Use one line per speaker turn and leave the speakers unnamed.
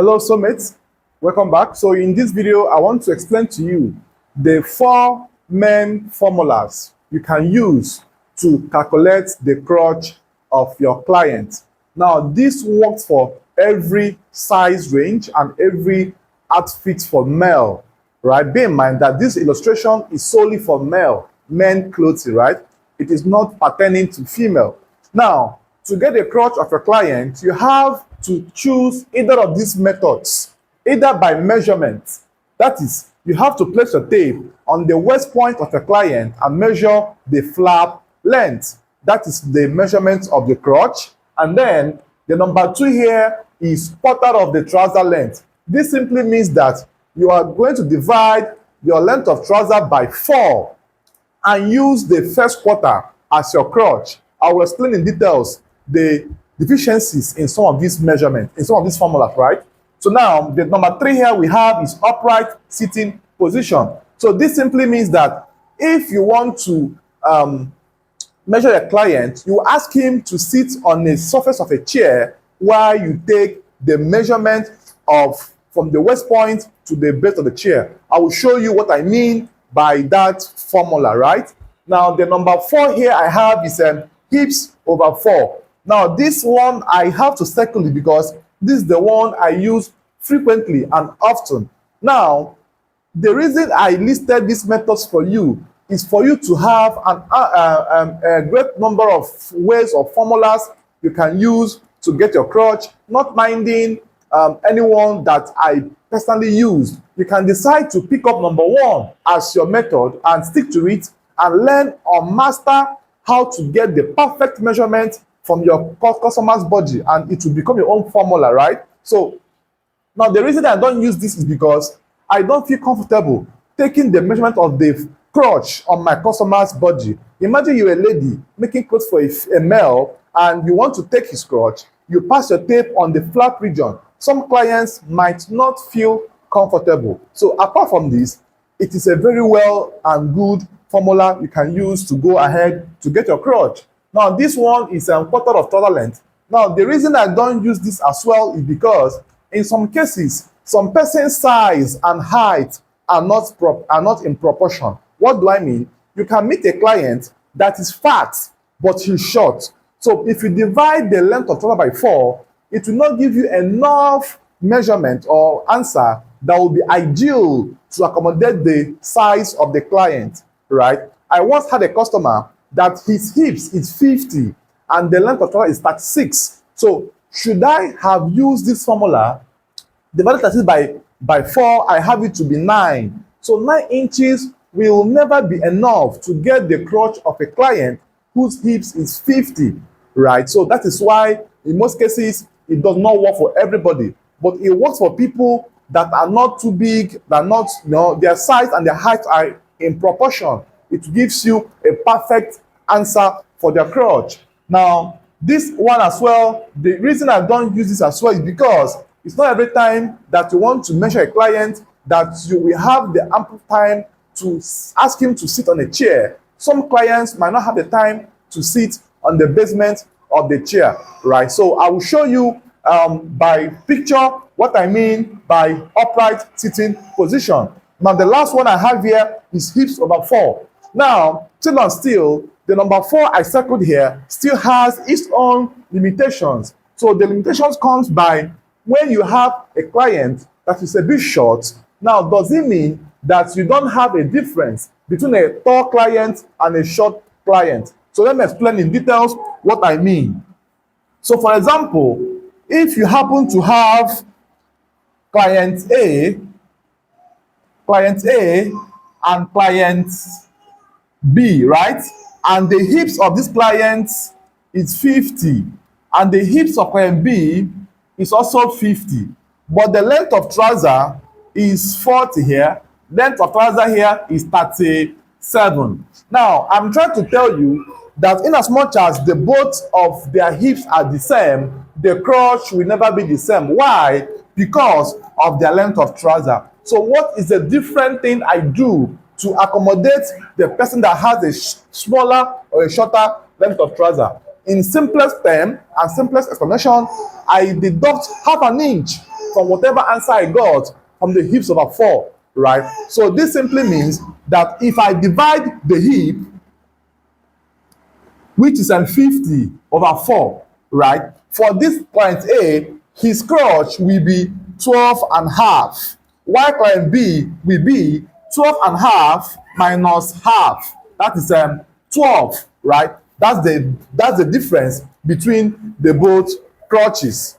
Hello, Summit. Welcome back. So in this video, I want to explain to you the four main formulas you can use to calculate the crotch of your client. Now, this works for every size range and every outfit for male, right? Bear in mind that this illustration is solely for men clothing, right? It is not pertaining to female. Now, to get the crotch of your client, you have to choose either of these methods, either by measurement. That is, you have to place your tape on the waist point of your client and measure the flap length. That is the measurement of the crotch. And then the number 2 here is quarter of the trouser length. This simply means that you are going to divide your length of trouser by 4 and use the first quarter as your crotch. I will explain in details the deficiencies in some of these measurements, in some of these formulas, right? So now, the number 3 here we have is upright sitting position. So this simply means that if you want to measure a client, you ask him to sit on the surface of a chair while you take the measurement of from the waist point to the base of the chair. I will show you what I mean by that formula, right? Now, the number 4 here I have is hips over 4. Now, this one I have to circle it because this is the one I use frequently and often. Now, the reason I listed these methods for you is for you to have a great number of ways or formulas you can use to get your crotch, not minding anyone that I personally use. You can decide to pick up number 1 as your method and stick to it and learn or master how to get the perfect measurement from your customer's body, and it will become your own formula, right? So now the reason I don't use this is because I don't feel comfortable taking the measurement of the crotch on my customer's body. Imagine you're a lady making clothes for a male and you want to take his crotch, you pass your tape on the flap region. Some clients might not feel comfortable. So apart from this, it is a very well and good formula you can use to go ahead to get your crotch. Now, this one is a quarter of trouser length. Now, the reason I don't use this as well is because in some cases, some person's size and height are not in proportion. What do I mean? You can meet a client that is fat, but he's short. So if you divide the length of trouser by 4, it will not give you enough measurement or answer that will be ideal to accommodate the size of the client, right? I once had a customer that his hips is 50 and the length of trouser is 36. So should I have used this formula, divided 36 by 4, I have it to be 9. So 9 inches will never be enough to get the crotch of a client whose hips is 50, right? So that is why in most cases it does not work for everybody, but it works for people that are not too big, that are not, their size and their height are in proportion. It gives you a perfect answer for their crotch. Now, this one as well, the reason I don't use this as well is because it's not every time that you want to measure a client that you will have the ample time to ask him to sit on a chair. Some clients might not have the time to sit on the basement of the chair, right? So I will show you by picture what I mean by upright sitting position. Now, the last one I have here is hips over 4. Now, still on still, the number 4 I circled here still has its own limitations. So the limitations comes by when you have a client that is a bit short. Now, does it mean that you don't have a difference between a tall client and a short client? So let me explain in details what I mean. So for example, if you happen to have client A and client B, right? And the hips of this client is 50, and the hips of client B is also 50, but the length of trouser is 40 here, length of trouser here is 37. Now, I'm trying to tell you that in as much as the both of their hips are the same, the crotch will never be the same. Why? Because of their length of trouser. So what is the different thing I do to accommodate the person that has a smaller or a shorter length of trouser? In simplest term and simplest explanation, I deduct half an inch from whatever answer I got from the heaps over 4, right? So this simply means that if I divide the heap, which is 50 over 4, right? For this client A, his crotch will be 12 and a half, while client B will be 12 and a half minus half. That is 12, right? That's the difference between the both crotches.